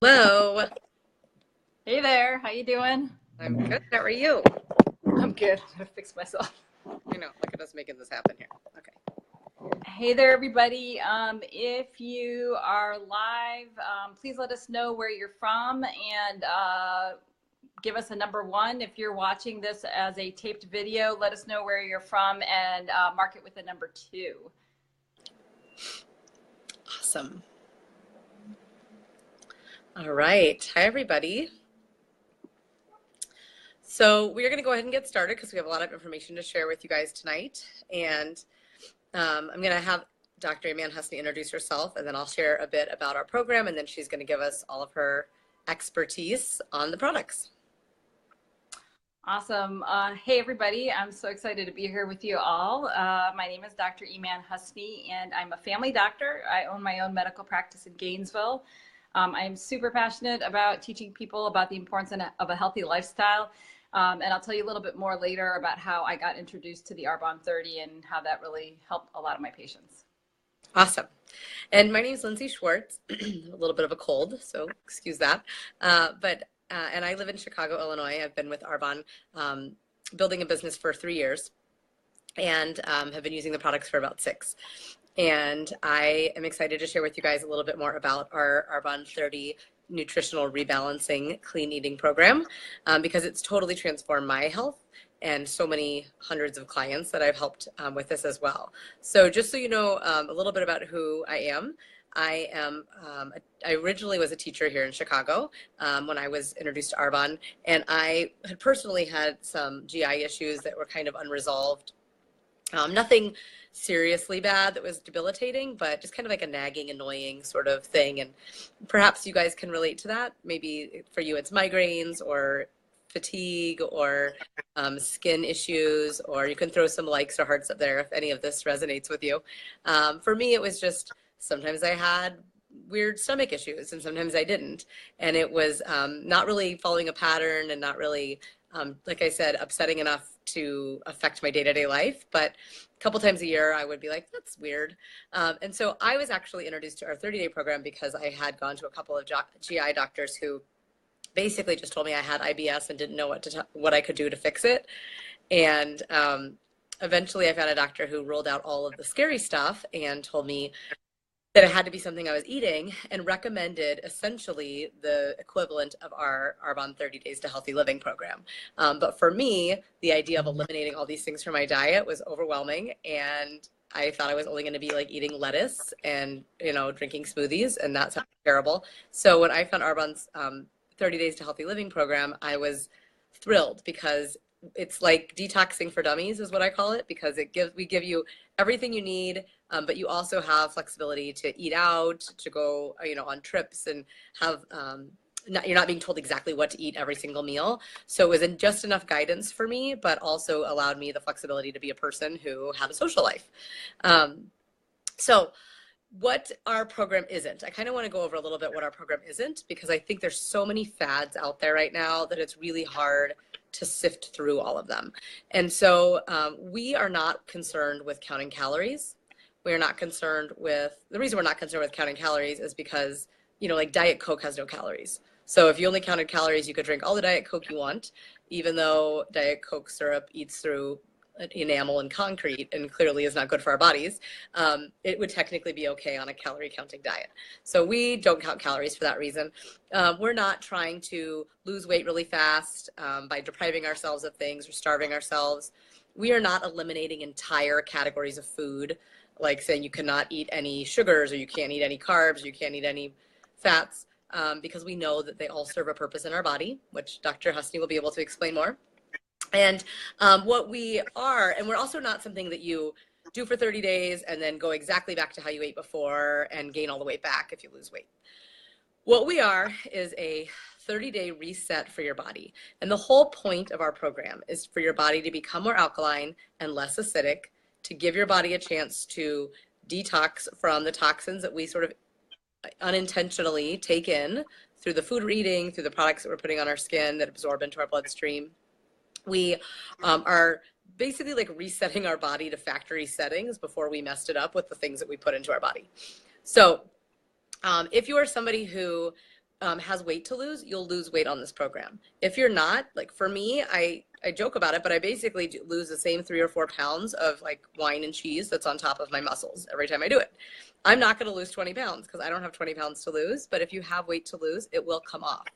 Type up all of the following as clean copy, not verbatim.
Hello. Hey there, how you doing? I'm good. How are you? I'm good. I'm gonna fix myself. I know. Look at us making this happen here. Okay. Hey there, everybody. If you are live, please let us know where you're from and give us a number 1. If you're watching this as a taped video, let us know where you're from and mark it with a number 2. Awesome. All right. Hi, everybody. So we're going to go ahead and get started because we have a lot of information to share with you guys tonight. And I'm going to have Dr. Emman Hussny introduce herself, and then I'll share a bit about our program, and then she's going to give us all of her expertise on the products. Awesome. Hey, everybody. I'm so excited to be here with you all. My name is Dr. Emman Hussny, and I'm a family doctor. I own my own medical practice in Gainesville. I'm super passionate about teaching people about the importance of a healthy lifestyle. And I'll tell you a little bit more later about how I got introduced to the Arbonne 30 and how that really helped a lot of my patients. Awesome. And my name is Lindsey Schwartz. A little bit of a cold, so excuse that. And I live in Chicago, Illinois. I've been with Arbonne building a business for 3 years and have been using the products for about 6. And I am excited to share with you guys a little bit more about our Arbonne 30 nutritional rebalancing clean eating program because it's totally transformed my health and so many hundreds of clients that I've helped with this as well. So just so you know a little bit about who I am, I originally was a teacher here in Chicago when I was introduced to Arbonne, and I had personally had some GI issues that were kind of unresolved. Nothing seriously bad that was debilitating, but just kind of like a nagging, annoying sort of thing. And perhaps you guys can relate to that. Maybe for you it's migraines or fatigue or skin issues, or you can throw some likes or hearts up there if any of this resonates with you. For me, it was just sometimes I had weird stomach issues and sometimes I didn't. And it was not really following a pattern and not really, like I said, upsetting enough to affect my day-to-day life. But a couple times a year, I would be like, that's weird. And so I was actually introduced to our 30-day program because I had gone to a couple of GI doctors who basically just told me I had IBS and didn't know what I could do to fix it. And eventually I found a doctor who ruled out all of the scary stuff and told me that it had to be something I was eating and recommended essentially the equivalent of our Arbonne 30 Days to Healthy Living program. But for me, the idea of eliminating all these things from my diet was overwhelming, and I thought I was only going to be like eating lettuce and, drinking smoothies, and that sounded terrible. So when I found Arbonne's 30 Days to Healthy Living program, I was thrilled because it's like detoxing for dummies is what I call it, because we give you everything you need, but you also have flexibility to eat out, to go, on trips and have, you're not being told exactly what to eat every single meal. So it wasn't just enough guidance for me, but also allowed me the flexibility to be a person who had a social life. So what our program isn't, I kind of want to go over a little bit what our program isn't, because I think there's so many fads out there right now that it's really hard to sift through all of them. And so we are not concerned with counting calories. We're not concerned with, the reason we're not concerned with counting calories is because, like Diet Coke has no calories. So if you only counted calories, you could drink all the Diet Coke you want, even though Diet Coke syrup eats through enamel and concrete and clearly is not good for our bodies. It would technically be okay on a calorie counting diet. So we don't count calories for that reason. We're not trying to lose weight really fast by depriving ourselves of things or starving ourselves. We are not eliminating entire categories of food, like saying you cannot eat any sugars or you can't eat any carbs, or you can't eat any fats, because we know that they all serve a purpose in our body, which Dr. Hussny will be able to explain more. And what we are, and we're also not something that you do for 30 days and then go exactly back to how you ate before and gain all the weight back if you lose weight. What we are is a 30-day reset for your body. And the whole point of our program is for your body to become more alkaline and less acidic, to give your body a chance to detox from the toxins that we sort of unintentionally take in through the food we're eating, through the products that we're putting on our skin that absorb into our bloodstream. We are basically like resetting our body to factory settings before we messed it up with the things that we put into our body. So if you are somebody who has weight to lose, you'll lose weight on this program. If you're not, like for me, I joke about it, but I basically lose the same 3 or 4 pounds of like wine and cheese that's on top of my muscles every time I do it. I'm not going to lose 20 pounds because I don't have 20 pounds to lose, but if you have weight to lose, it will come off.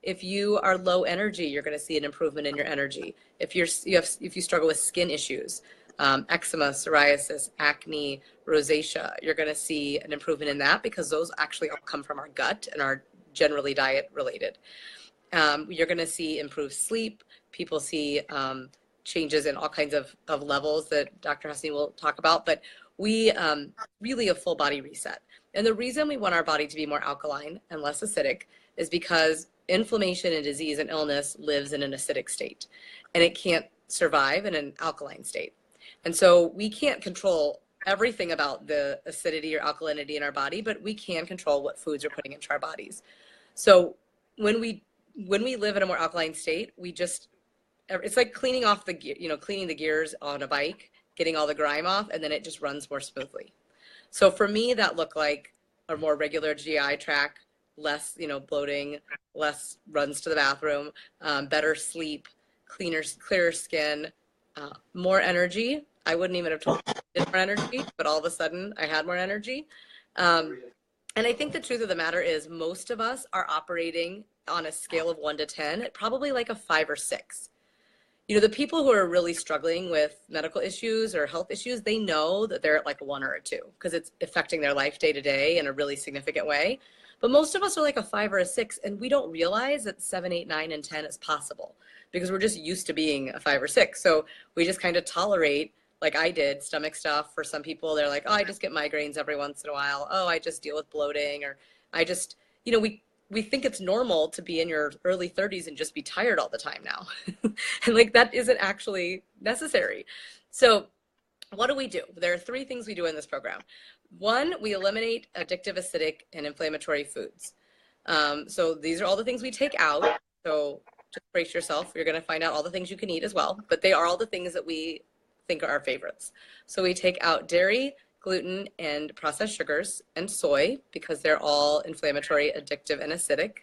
If you are low energy, you're going to see an improvement in your energy. If you struggle with skin issues, eczema, psoriasis, acne, rosacea, you're going to see an improvement in that because those actually all come from our gut and are generally diet related. You're going to see improved sleep. People see changes in all kinds of levels that Dr. Hussny will talk about, but we really a full body reset. And the reason we want our body to be more alkaline and less acidic is because inflammation and disease and illness lives in an acidic state, and it can't survive in an alkaline state. And so we can't control everything about the acidity or alkalinity in our body, but we can control what foods we're putting into our bodies. So when we live in a more alkaline state, it's like cleaning off the gear, cleaning the gears on a bike, getting all the grime off, and then it just runs more smoothly. So for me, that looked like a more regular GI tract, less, bloating, less runs to the bathroom, better sleep, clearer skin, more energy. I wouldn't even have told you I did more energy, but all of a sudden I had more energy. And I think the truth of the matter is most of us are operating on a scale of 1 to 10 at probably like a 5 or 6. The people who are really struggling with medical issues or health issues, they know that they're at like a 1 or a 2 because it's affecting their life day to day in a really significant way. But most of us are like a 5 or a 6, and we don't realize that 7, 8, 9, and 10 is possible because we're just used to being a 5 or 6. So we just kind of tolerate, like I did, stomach stuff. For some people, they're like, oh, I just get migraines every once in a while. Oh, I just deal with bloating, or I just, we think it's normal to be in your early 30s and just be tired all the time now. And like that isn't actually necessary. So what do? There are 3 things we do in this program. 1, we eliminate addictive, acidic, and inflammatory foods. So these are all the things we take out. So just brace yourself. You're going to find out all the things you can eat as well. But they are all the things that we think are our favorites. So we take out dairy, gluten, and processed sugars, and soy, because they're all inflammatory, addictive, and acidic.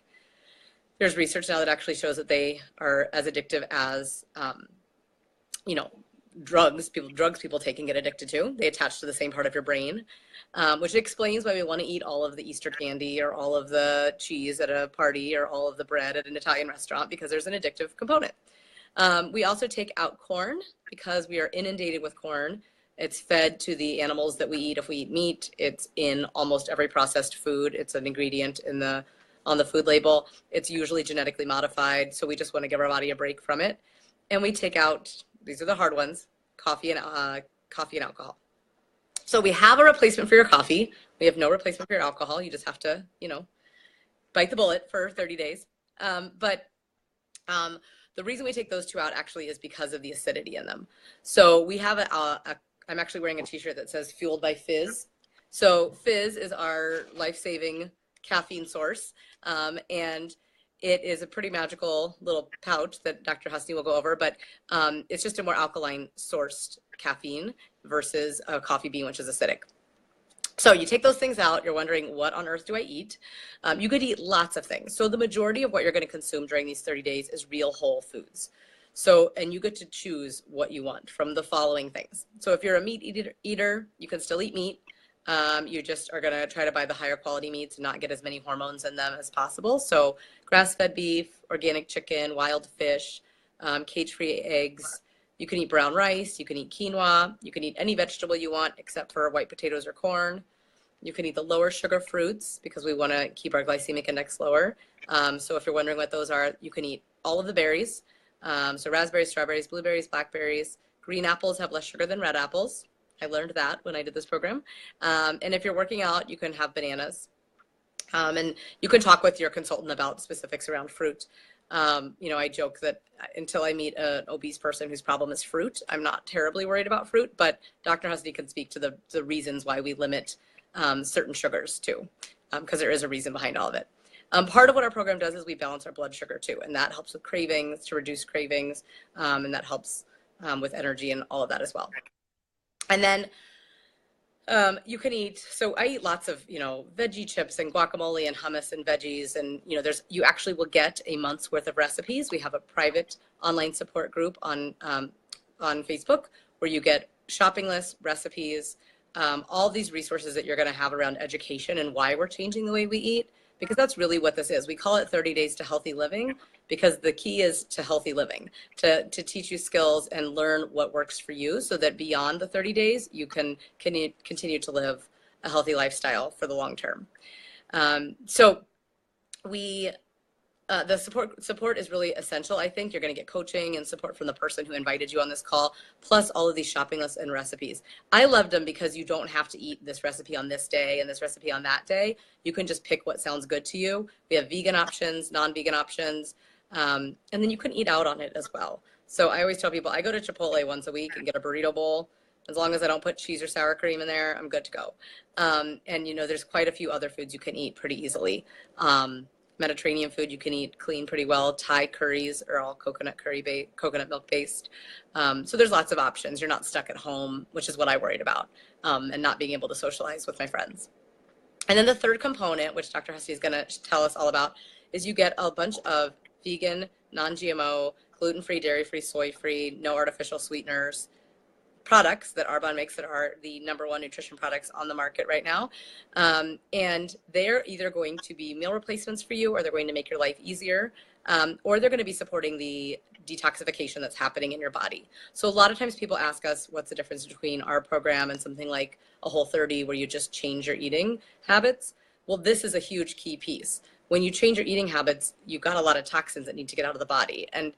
There's research now that actually shows that they are as addictive as, drugs people take and get addicted to. They attach to the same part of your brain, which explains why we want to eat all of the Easter candy or all of the cheese at a party or all of the bread at an Italian restaurant, because there's an addictive component. We also take out corn because we are inundated with corn. It's fed to the animals that we eat. If we eat meat, it's in almost every processed food. It's an ingredient on the food label. It's usually genetically modified, so we just want to give our body a break from it. And we take out, these are the hard ones, coffee and alcohol. So we have a replacement for your coffee. We have no replacement for your alcohol. You just have to, bite the bullet for 30 days. The reason we take those 2 out actually is because of the acidity in them. So we have I'm actually wearing a t-shirt that says Fueled by Fizz. So Fizz is our life-saving caffeine source. And it is a pretty magical little pouch that Dr. Hussny will go over, but it's just a more alkaline sourced caffeine versus a coffee bean, which is acidic. So you take those things out, you're wondering, what on earth do I eat? You could eat lots of things. So the majority of what you're going to consume during these 30 days is real whole foods. So, and you get to choose what you want from the following things. So if you're a meat eater, you can still eat meat. You just are going to try to buy the higher quality meats and not get as many hormones in them as possible. So grass-fed beef, organic chicken, wild fish, cage-free eggs. You can eat brown rice. You can eat quinoa. You can eat any vegetable you want except for white potatoes or corn. You can eat the lower sugar fruits because we want to keep our glycemic index lower. So if you're wondering what those are, you can eat all of the berries. So raspberries, strawberries, blueberries, blackberries. Green apples have less sugar than red apples. I learned that when I did this program. And if you're working out, you can have bananas. And you can talk with your consultant about specifics around fruit. I joke that until I meet an obese person whose problem is fruit, I'm not terribly worried about fruit, but Dr. Hussny can speak to the reasons why we limit certain sugars too, because there is a reason behind all of it. Part of what our program does is we balance our blood sugar too, and that helps with cravings, to reduce cravings, and that helps with energy and all of that as well. And then you can eat, so I eat lots of, veggie chips and guacamole and hummus and veggies. And, you actually will get a month's worth of recipes. We have a private online support group on Facebook where you get shopping lists, recipes, all these resources that you're going to have around education and why we're changing the way we eat, because that's really what this is. We call it 30 Days to Healthy Living because the key is to healthy living, to teach you skills and learn what works for you so that beyond the 30 days, you can continue to live a healthy lifestyle for the long term. So the support is really essential. I think you're going to get coaching and support from the person who invited you on this call, plus all of these shopping lists and recipes. I loved them because you don't have to eat this recipe on this day and this recipe on that day. You can just pick what sounds good to you. We have vegan options, non-vegan options, and then you can eat out on it as well. So I always tell people I go to Chipotle once a week and get a burrito bowl. As long as I don't put cheese or sour cream in there, I'm good to go. And there's quite a few other foods you can eat pretty easily. Mediterranean food you can eat clean pretty well. Thai curries are all coconut milk based. So there's lots of options. You're not stuck at home, which is what I worried about, and not being able to socialize with my friends. And then the third component, which Dr. Hussny is going to tell us all about, is you get a bunch of vegan, non-GMO, gluten-free, dairy-free, soy-free, no artificial sweeteners products that Arbonne makes that are the #1 nutrition products on the market right now. And they're either going to be meal replacements for you, or they're going to make your life easier, or they're going to be supporting the detoxification that's happening in your body. So a lot of times people ask us what's the difference between our program and something like a Whole30 where you just change your eating habits. Well, this is a huge key piece. When you change your eating habits, you've got a lot of toxins that need to get out of the body. And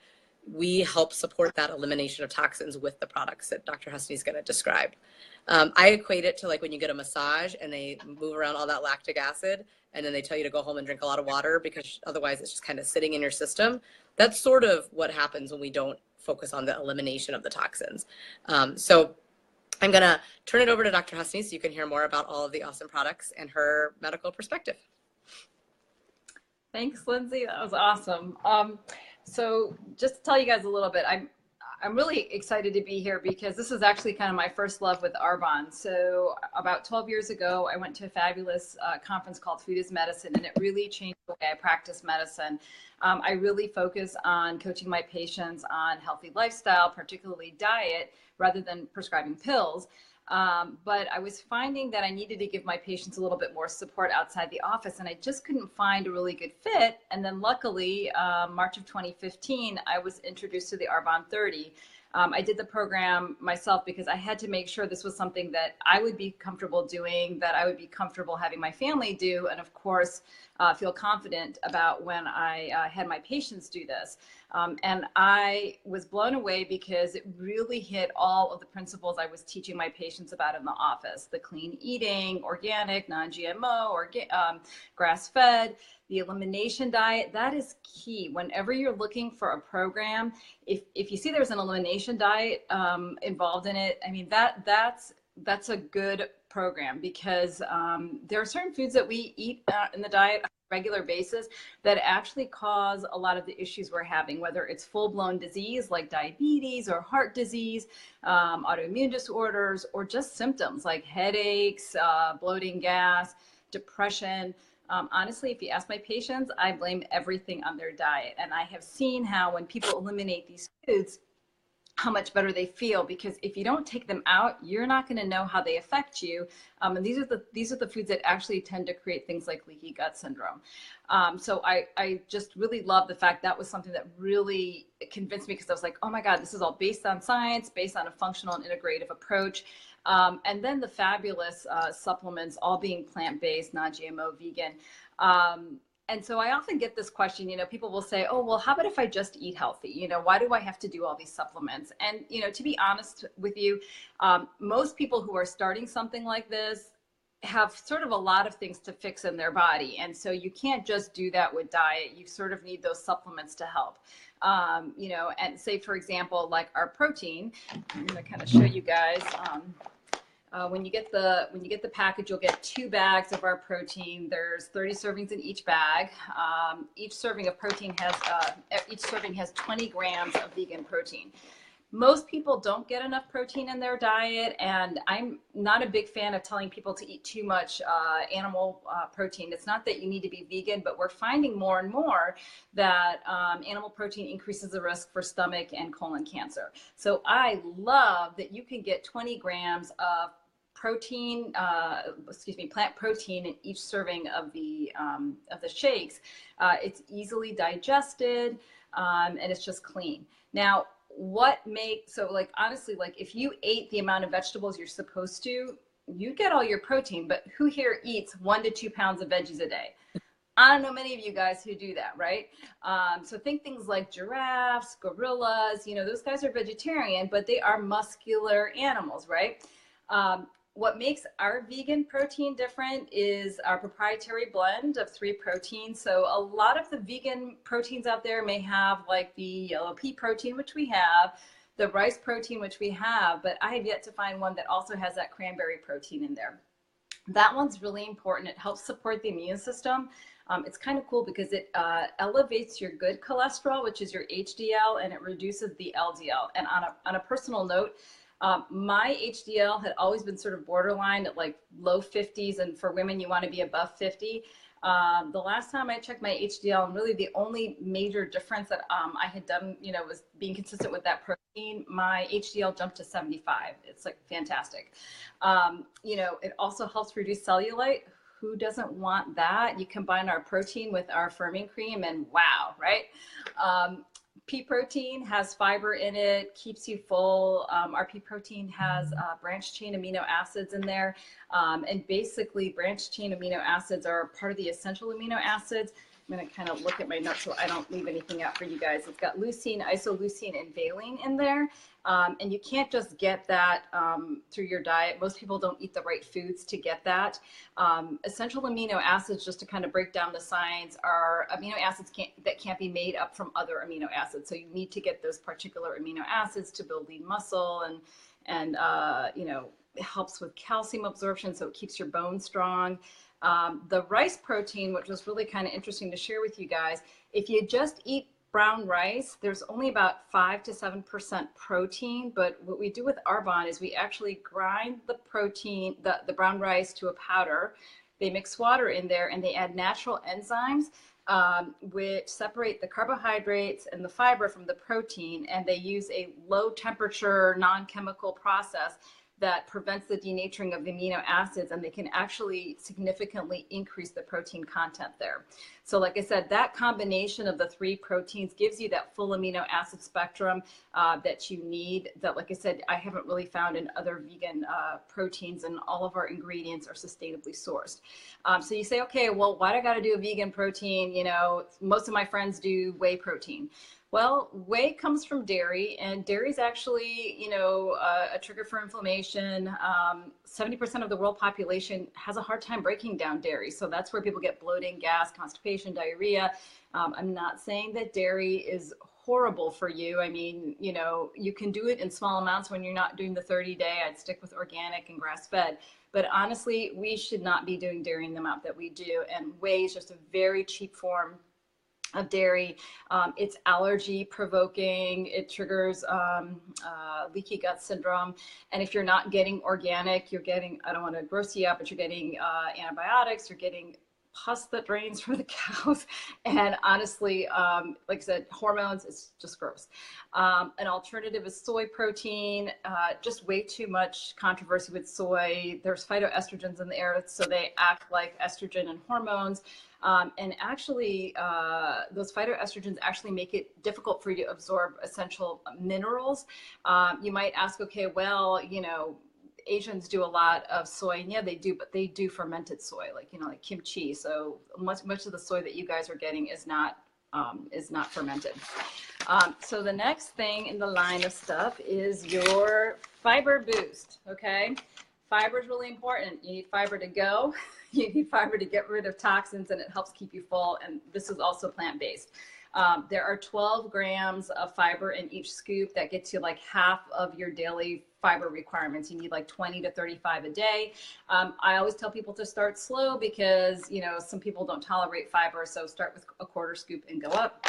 we help support that elimination of toxins with the products that Dr. Hussny is going to describe. I equate it to like when you get a massage and they move around all that lactic acid and then they tell you to go home and drink a lot of water because otherwise it's just kind of sitting in your system. That's sort of what happens when we don't focus on the elimination of the toxins. So I'm going to turn it over to Dr. Hussny so you can hear more about all of the awesome products and her medical perspective. Thanks, Lindsay. That was awesome. So just to tell you guys a little bit, I'm really excited to be here because this is actually kind of my first love with Arbonne. So about 12 years ago, I went to a fabulous conference called Food is Medicine, and it really changed the way I practice medicine. I really focus on coaching my patients on healthy lifestyle, particularly diet, rather than prescribing pills. But I was finding that I needed to give my patients a little bit more support outside the office, and I just couldn't find a really good fit. And then luckily, March of 2015, I was introduced to the Arbonne 30. I did the program myself because I had to make sure this was something that I would be comfortable doing, that I would be comfortable having my family do, and of course, feel confident about when I had my patients do this. And I was blown away because it really hit all of the principles I was teaching my patients about in the office: the clean eating, organic, non-GMO, grass-fed, the elimination diet. That is key. Whenever you're looking for a program, if you see there's an elimination diet involved in it, I mean, that's a good program because there are certain foods that we eat in the diet on a regular basis that actually cause a lot of the issues we're having, whether it's full-blown disease like diabetes or heart disease, autoimmune disorders, or just symptoms like headaches, bloating, gas, depression. Honestly, if you ask my patients, I blame everything on their diet. And I have seen how when people eliminate these foods, how much better they feel, because if you don't take them out, you're not going to know how they affect you. And these are the foods that actually tend to create things like leaky gut syndrome. So I just really love the fact that was something that really convinced me, because I was like, oh my God, this is all based on science, based on a functional and integrative approach. And then the fabulous supplements, all being plant-based, non-GMO, vegan. And so I often get this question, people will say, oh, well, how about if I just eat healthy? Why do I have to do all these supplements? And, to be honest with you, most people who are starting something like this have sort of a lot of things to fix in their body. And so you can't just do that with diet. You sort of need those supplements to help. And say, for example, like our protein, I'm going to kind of show you guys. When you get the package, you'll get 2 bags of our protein. There's 30 servings in each bag. Each serving of protein has 20 grams of vegan protein. Most people don't get enough protein in their diet, and I'm not a big fan of telling people to eat too much animal protein. It's not that you need to be vegan, but we're finding more and more that animal protein increases the risk for stomach and colon cancer. So I love that you can get 20 grams of protein, plant protein in each serving of the shakes. It's easily digested, and it's just clean. Now, like honestly, like if you ate the amount of vegetables you're supposed to, you get all your protein. But who here eats 1 to 2 pounds of veggies a day? I don't know many of you guys who do that, right? So think things like giraffes, gorillas, those guys are vegetarian, but they are muscular animals, right? What makes our vegan protein different is our proprietary blend of 3 proteins. So a lot of the vegan proteins out there may have like the yellow pea protein, which we have, the rice protein, which we have, but I have yet to find one that also has that cranberry protein in there. That one's really important. It helps support the immune system. It's kind of cool because it elevates your good cholesterol, which is your HDL, and it reduces the LDL. And on a personal note, my HDL had always been sort of borderline at like low 50s, and for women you want to be above 50. The last time I checked my HDL, and really the only major difference that I had done, was being consistent with that protein, my HDL jumped to 75. It's like fantastic. It also helps reduce cellulite. Who doesn't want that? You combine our protein with our firming cream and wow, right? Pea protein has fiber in it, keeps you full. Our pea protein has branched chain amino acids in there. And basically branched chain amino acids are part of the essential amino acids. I'm going to kind of look at my notes so I don't leave anything out for you guys. It's got leucine, isoleucine, and valine in there. And you can't just get that through your diet. Most people don't eat the right foods to get that. Essential amino acids, just to kind of break down the science, are amino acids that can't be made up from other amino acids. So you need to get those particular amino acids to build lean muscle, and it helps with calcium absorption, so it keeps your bones strong. The rice protein, which was really kind of interesting to share with you guys, if you just eat brown rice, there's only about 5 to 7% protein. But what we do with Arbonne is we actually grind the protein, the brown rice, to a powder. They mix water in there, and they add natural enzymes, which separate the carbohydrates and the fiber from the protein. And they use a low temperature, non-chemical process that prevents the denaturing of the amino acids, and they can actually significantly increase the protein content there. So like I said, that combination of the 3 proteins gives you that full amino acid spectrum that you need, that, like I said, I haven't really found in other vegan proteins, and all of our ingredients are sustainably sourced. So you say, okay, well, why do I got to do a vegan protein? Most of my friends do whey protein. Well, whey comes from dairy, and dairy is actually, a trigger for inflammation. 70% of the world population has a hard time breaking down dairy. So that's where people get bloating, gas, constipation, diarrhea. I'm not saying that dairy is horrible for you. I mean, you can do it in small amounts when you're not doing the 30-day. I'd stick with organic and grass-fed. But honestly, we should not be doing dairy in the amount that we do. And whey is just a very cheap form of dairy. It's allergy provoking. It triggers leaky gut syndrome. And if you're not getting organic, you're getting, I don't want to gross you up, but you're getting antibiotics, you're getting pus that drains from the cows. And honestly, like I said, hormones, it's just gross. An alternative is soy protein. Just way too much controversy with soy. There's phytoestrogens in the air, so they act like estrogen and hormones. And actually, those phytoestrogens actually make it difficult for you to absorb essential minerals. You might ask, okay, well, Asians do a lot of soy, and yeah, they do, but they do fermented soy, like kimchi. So much of the soy that you guys are getting is not fermented. So the next thing in the line of stuff is your fiber boost. Okay, fiber is really important. You need fiber to go. You need fiber to get rid of toxins, and it helps keep you full. And this is also plant-based. There are 12 grams of fiber in each scoop. That gets you like half of your daily fiber requirements. You need like 20 to 35 a day. I always tell people to start slow because, some people don't tolerate fiber. So start with a 1/4 scoop and go up.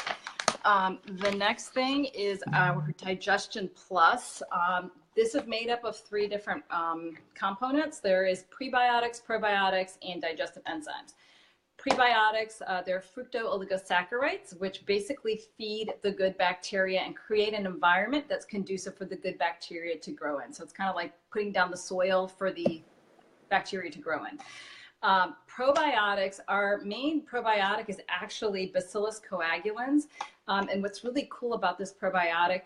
The next thing is our Digestion Plus. This is made up of 3 different components. There is prebiotics, probiotics, and digestive enzymes. Prebiotics, they're fructooligosaccharides, which basically feed the good bacteria and create an environment that's conducive for the good bacteria to grow in. So it's kind of like putting down the soil for the bacteria to grow in. Probiotics, our main probiotic is actually Bacillus coagulans. And what's really cool about this probiotic,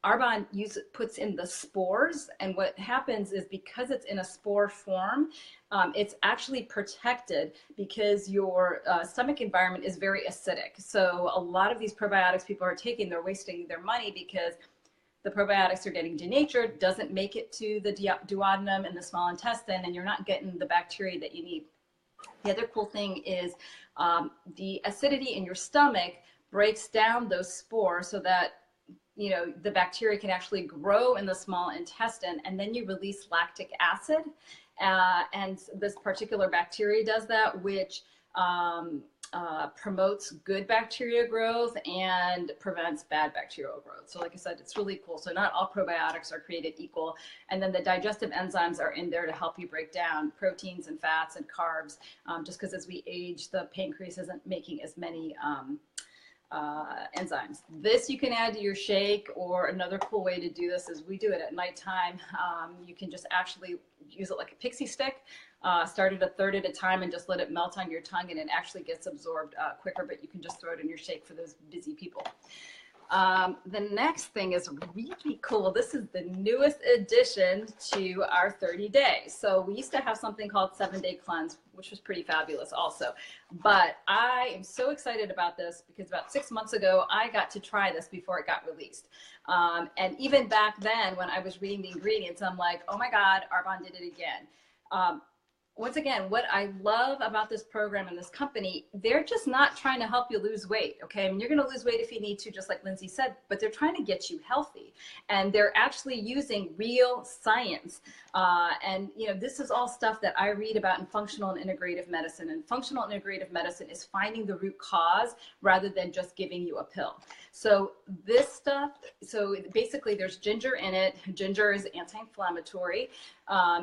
Arbonne puts in the spores, and what happens is because it's in a spore form, it's actually protected because your stomach environment is very acidic. So a lot of these probiotics people are taking, they're wasting their money because the probiotics are getting denatured, doesn't make it to the duodenum and the small intestine, and you're not getting the bacteria that you need. The other cool thing is the acidity in your stomach breaks down those spores so that the bacteria can actually grow in the small intestine, and then you release lactic acid. And this particular bacteria does that, which promotes good bacteria growth and prevents bad bacterial growth. So like I said, it's really cool. So not all probiotics are created equal. And then the digestive enzymes are in there to help you break down proteins and fats and carbs, just because as we age, the pancreas isn't making as many enzymes. This you can add to your shake, or another cool way to do this is we do it at nighttime. You can just actually use it like a pixie stick. Start it a third at a time and just let it melt on your tongue, and it actually gets absorbed quicker, but you can just throw it in your shake for those busy people. The next thing is really cool. This is the newest addition to our 30 days. So we used to have something called 7-Day Cleanse, which was pretty fabulous also. But I am so excited about this because about 6 months ago, I got to try this before it got released. And even back then, when I was reading the ingredients, I'm like, oh my God, Arbonne did it again. Once again, what I love about this program and this company, they're just not trying to help you lose weight, okay? I mean, you're gonna lose weight if you need to, just like Lindsey said, but they're trying to get you healthy. And they're actually using real science. And this is all stuff that I read about in functional and integrative medicine. And functional and integrative medicine is finding the root cause rather than just giving you a pill. So this stuff, so basically there's ginger in it. Ginger is anti-inflammatory.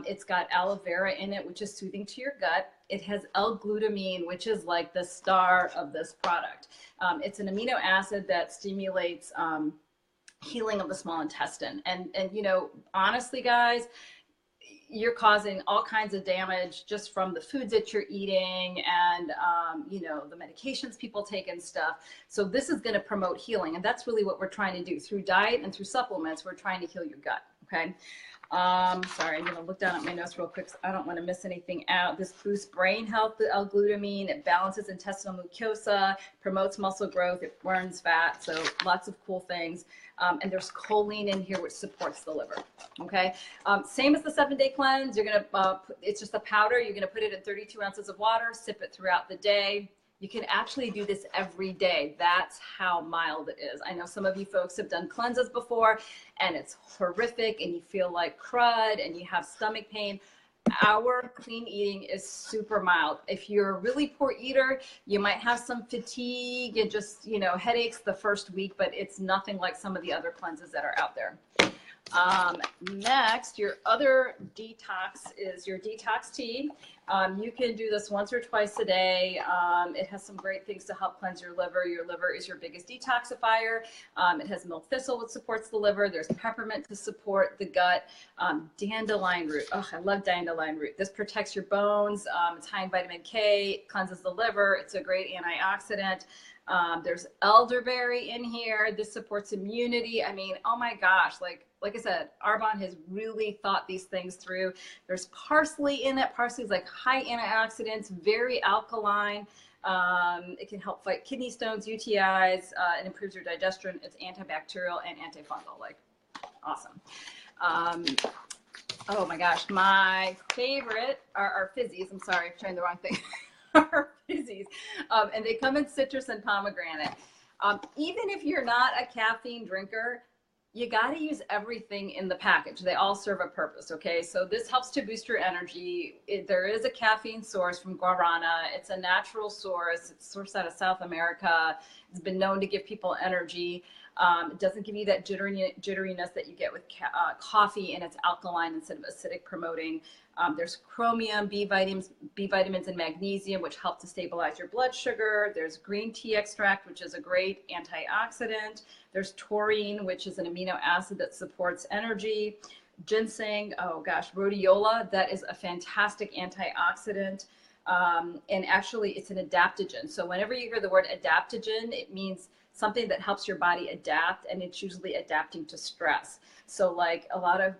It's got aloe vera in it, which is soothing to your gut. It has L-glutamine, which is like the star of this product. It's an amino acid that stimulates healing of the small intestine. And honestly, guys, you're causing all kinds of damage just from the foods that you're eating and, the medications people take and stuff. So this is going to promote healing. And that's really what we're trying to do through diet and through supplements. We're trying to heal your gut. Okay. Sorry, I'm going to look down at my notes real quick so I don't want to miss anything out. This boosts brain health, the L-glutamine. It balances intestinal mucosa, promotes muscle growth. It burns fat. So lots of cool things. And there's choline in here, which supports the liver. Okay. Same as the 7-Day Cleanse. You're going to, it's just a powder. You're going to put it in 32 ounces of water, sip it throughout the day. You can actually do this every day. That's how mild it is. I know some of you folks have done cleanses before and it's horrific and you feel like crud and you have stomach pain. Our clean eating is super mild. If you're a really poor eater, you might have some fatigue and just, headaches the first week, but it's nothing like some of the other cleanses that are out there. Next, your other detox is your detox tea. You can do this once or twice a day. It has some great things to help cleanse your liver. Your liver is your biggest detoxifier. It has milk thistle, which supports the liver. There's peppermint to support the gut. Dandelion root. Oh, I love dandelion root. This protects your bones. It's high in vitamin K. It cleanses the liver. It's a great antioxidant. There's elderberry in here. This supports immunity. I mean, oh my gosh, like I said, Arbonne has really thought these things through. There's parsley in it. Parsley is like high antioxidants, very alkaline. It can help fight kidney stones, UTIs. It improves your digestion. It's antibacterial and antifungal. Like, awesome. Oh my gosh, my favorite are fizzies. I'm sorry, I'm trying the wrong thing. Are fizzies. And they come in citrus and pomegranate. Even if you're not a caffeine drinker, you got to use everything in the package. They all serve a purpose. Okay. So this helps to boost your energy. There is a caffeine source from guarana. It's a natural source. It's sourced out of South America. It's been known to give people energy. It doesn't give you that jitteriness that you get with coffee, and it's alkaline instead of acidic promoting. There's chromium, B vitamins, and magnesium, which help to stabilize your blood sugar. There's green tea extract, which is a great antioxidant. There's taurine, which is an amino acid that supports energy. Ginseng, oh gosh, rhodiola, that is a fantastic antioxidant. And actually, it's an adaptogen. So whenever you hear the word adaptogen, it means something that helps your body adapt, and it's usually adapting to stress. So like a lot of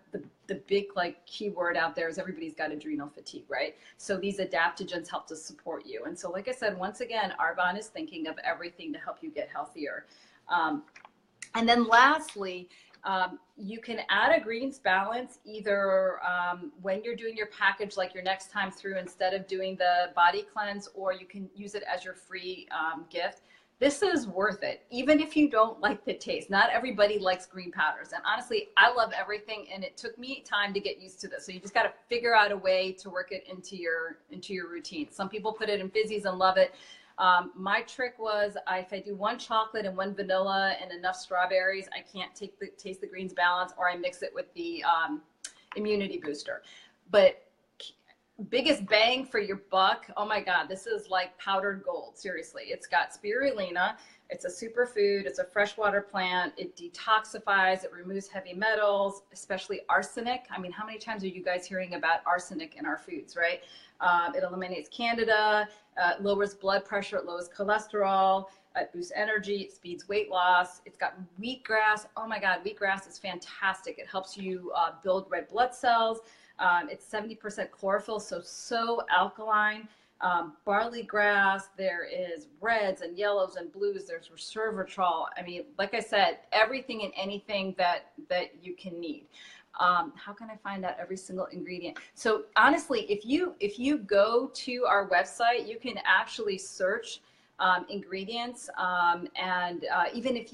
the big like keyword out there is everybody's got adrenal fatigue, right? So these adaptogens help to support you. And so like I said, once again, Arbonne is thinking of everything to help you get healthier. And then lastly, you can add a greens balance either when you're doing your package, like your next time through, instead of doing the body cleanse, or you can use it as your free gift. This is worth it, even if you don't like the taste. Not everybody likes green powders. And honestly, I love everything, and it took me time to get used to this. So you just got to figure out a way to work it into your routine. Some people put it in fizzies and love it. My trick was if I do one chocolate and one vanilla and enough strawberries, I can't taste the greens balance, or I mix it with the immunity booster. But biggest bang for your buck, oh my God, this is like powdered gold. Seriously, it's got spirulina. It's a superfood. It's a freshwater plant. It detoxifies. It removes heavy metals, especially arsenic. I mean, how many times are you guys hearing about arsenic in our foods, right? It eliminates candida, lowers blood pressure, it lowers cholesterol, it boosts energy, it speeds weight loss. It's got wheatgrass. Oh my God, wheatgrass is fantastic. It helps you build red blood cells. It's 70% chlorophyll, so alkaline. Barley grass, there is reds and yellows and blues, there's resveratrol. I mean, like I said, everything and anything that you can need. How can I find out every single ingredient? So honestly, if you go to our website, you can actually search ingredients, and even if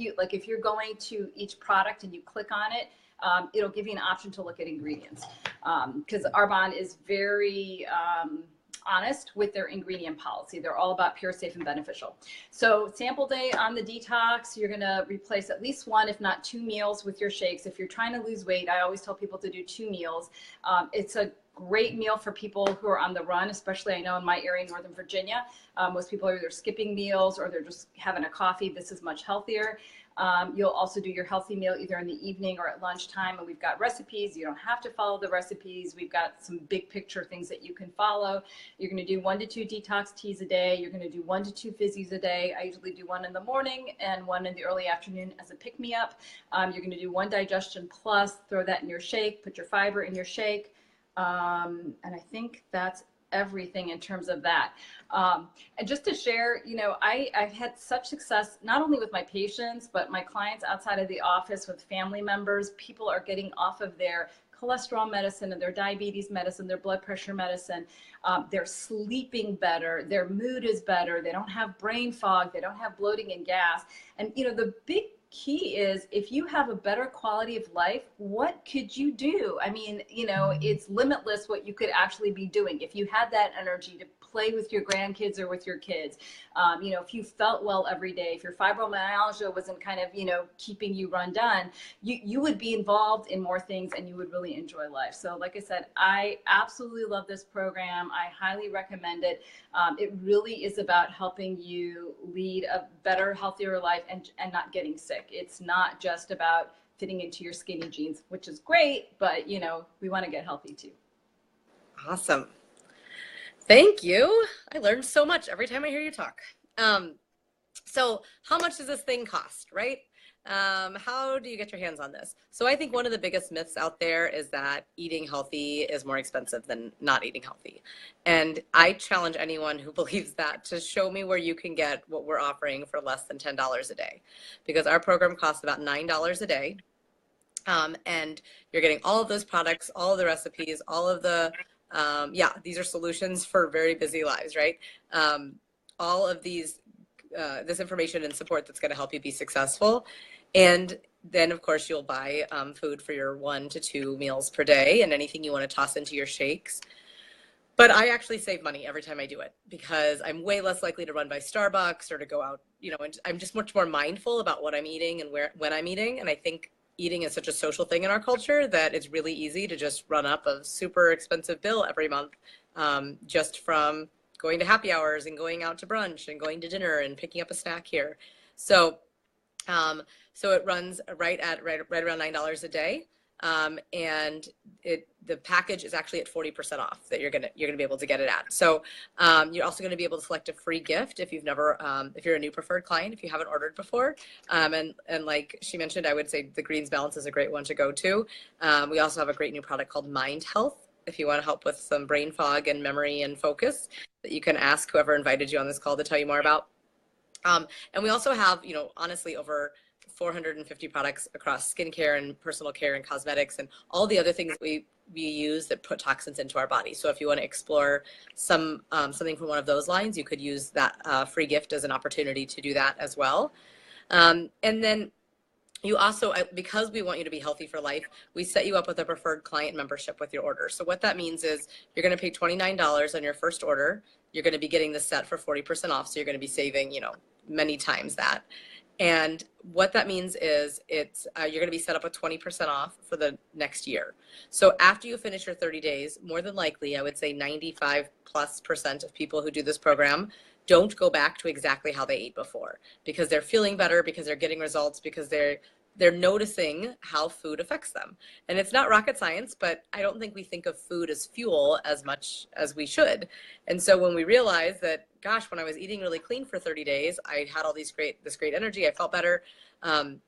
you're going to each product and you click on it, it'll give you an option to look at ingredients, because Arbonne is very honest with their ingredient policy. They're all about pure, safe, and beneficial. So sample day on the detox, you're going to replace at least one, if not two meals with your shakes. If you're trying to lose weight, I always tell people to do 2 meals. It's a great meal for people who are on the run, especially I know in my area, Northern Virginia, most people are either skipping meals or they're just having a coffee. This is much healthier. You'll also do your healthy meal either in the evening or at lunchtime, and we've got recipes. You don't have to follow the recipes. We've got some big picture things that you can follow. You're going to do 1 to 2 detox teas a day. You're going to do 1 to 2 fizzies a day. I usually do 1 in the morning and 1 in the early afternoon as a pick-me-up. You're going to do 1 digestion plus, throw that in your shake, put your fiber in your shake. And I think that's everything in terms of that. And just to share, I've had such success, not only with my patients, but my clients outside of the office, with family members. People are getting off of their cholesterol medicine and their diabetes medicine, their blood pressure medicine. They're sleeping better. Their mood is better. They don't have brain fog. They don't have bloating and gas. And, the big key is, if you have a better quality of life, what could you do? I mean, it's limitless what you could actually be doing if you had that energy to play with your grandkids or with your kids. If you felt well every day, if your fibromyalgia wasn't kind of, keeping you run down, you would be involved in more things and you would really enjoy life. So like I said, I absolutely love this program. I highly recommend it. It really is about helping you lead a better, healthier life and not getting sick. It's not just about fitting into your skinny jeans, which is great, but we want to get healthy too. Awesome. Thank you. I learned so much every time I hear you talk. So how much does this thing cost, right? How do you get your hands on this? So I think one of the biggest myths out there is that eating healthy is more expensive than not eating healthy. And I challenge anyone who believes that to show me where you can get what we're offering for less than $10 a day, because our program costs about $9 a day. And you're getting all of those products, all of the recipes, all of the, these are solutions for very busy lives, right? All of these, this information and support that's going to help you be successful. And then of course you'll buy food for your 1 to 2 meals per day and anything you want to toss into your shakes. But I actually save money every time I do it because I'm way less likely to run by Starbucks or to go out, and I'm just much more mindful about what I'm eating and when I'm eating. And I think eating is such a social thing in our culture that it's really easy to just run up a super expensive bill every month, just from going to happy hours and going out to brunch and going to dinner and picking up a snack here. So, so it runs right around $9 a day. And the package is actually at 40% off that you're gonna be able to get it at. So you're also gonna be able to select a free gift if you've never, if you're a new preferred client, if you haven't ordered before. And like she mentioned, I would say the Greens Balance is a great one to go to. We also have a great new product called Mind Health. If you want to help with some brain fog and memory and focus, that you can ask whoever invited you on this call to tell you more about. And we also have, honestly, over 450 products across skincare and personal care and cosmetics and all the other things we use that put toxins into our body. So if you want to explore something from one of those lines, you could use that free gift as an opportunity to do that as well. And then you also, because we want you to be healthy for life, we set you up with a preferred client membership with your order. So what that means is you're going to pay $29 on your first order. You're going to be getting the set for 40% off. So you're going to be saving, many times that. And what that means is you're going to be set up with 20% off for the next year. So after you finish your 30 days, more than likely, I would say 95+% of people who do this program don't go back to exactly how they ate before because they're feeling better, because they're getting results, because they're noticing how food affects them. And it's not rocket science, but I don't think we think of food as fuel as much as we should. And so when we realize that, gosh, when I was eating really clean for 30 days, I had all this great energy, I felt better, and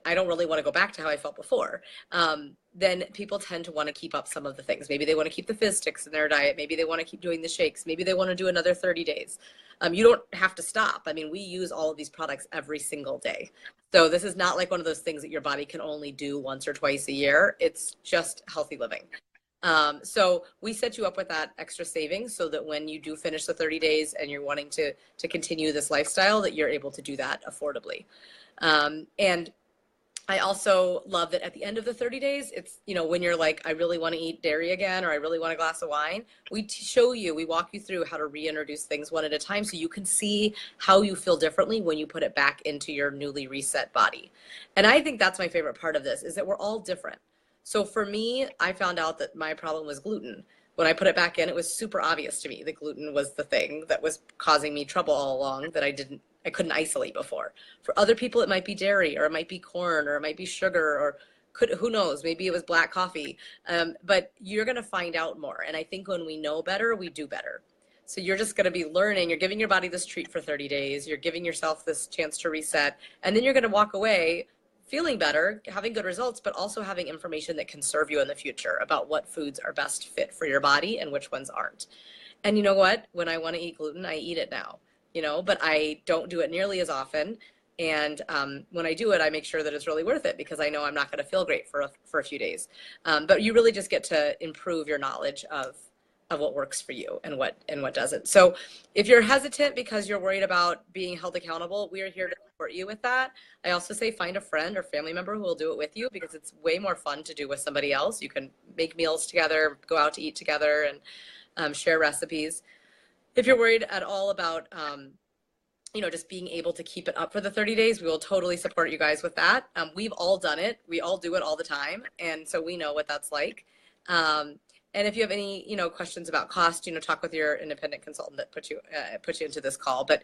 I don't really want to go back to how I felt before, then people tend to want to keep up some of the things. Maybe they want to keep the fizz sticks in their diet. Maybe they want to keep doing the shakes. Maybe they want to do another 30 days. You don't have to stop. I mean, we use all of these products every single day. So this is not like one of those things that your body can only do once or twice a year. It's just healthy living. So we set you up with that extra savings so that when you do finish the 30 days and you're wanting to continue this lifestyle, that you're able to do that affordably. And I also love that at the end of the 30 days, it's, when you're like, I really want to eat dairy again, or I really want a glass of wine, we walk you through how to reintroduce things one at a time so you can see how you feel differently when you put it back into your newly reset body. And I think that's my favorite part of this, is that we're all different. So for me, I found out that my problem was gluten. When I put it back in, it was super obvious to me that gluten was the thing that was causing me trouble all along that I couldn't isolate before. For other people, it might be dairy, or it might be corn, or it might be sugar, or who knows, maybe it was black coffee. But you're going to find out more. And I think when we know better, we do better. So you're just going to be learning. You're giving your body this treat for 30 days. You're giving yourself this chance to reset. And then you're going to walk away feeling better, having good results, but also having information that can serve you in the future about what foods are best fit for your body and which ones aren't. And you know what? When I want to eat gluten, I eat it now. But I don't do it nearly as often. And when I do it, I make sure that it's really worth it because I know I'm not going to feel great for a few days. But you really just get to improve your knowledge of what works for you and what doesn't. So if you're hesitant because you're worried about being held accountable, we are here to support you with that. I also say find a friend or family member who will do it with you because it's way more fun to do with somebody else. You can make meals together, go out to eat together, and share recipes. If you're worried at all about, just being able to keep it up for the 30 days, we will totally support you guys with that. We've all done it. We all do it all the time. And so we know what that's like. And if you have any, questions about cost, talk with your independent consultant that put you into this call. But,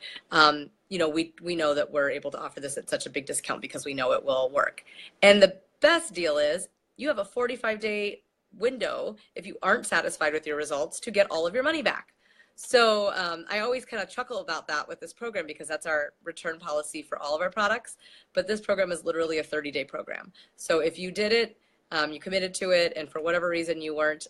we know that we're able to offer this at such a big discount because we know it will work. And the best deal is you have a 45-day window if you aren't satisfied with your results to get all of your money back. So I always kind of chuckle about that with this program because that's our return policy for all of our products. But this program is literally a 30-day program. So if you did it, you committed to it, and for whatever reason you weren't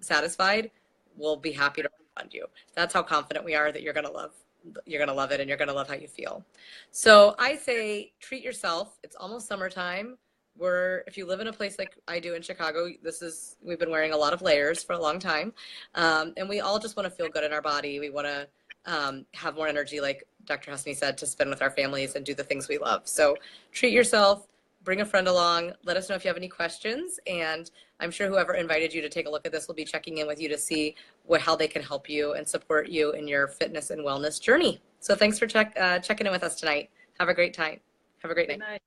satisfied, we'll be happy to refund you. That's how confident we are that you're gonna love it and you're gonna love how you feel. So I say treat yourself. It's almost summertime. If you live in a place like I do in Chicago, we've been wearing a lot of layers for a long time. And we all just want to feel good in our body. We want to have more energy, like Dr. Hussny said, to spend with our families and do the things we love. So treat yourself, bring a friend along. Let us know if you have any questions. And I'm sure whoever invited you to take a look at this will be checking in with you to see how they can help you and support you in your fitness and wellness journey. So thanks for checking in with us tonight. Have a great time. Have a great night. Good night.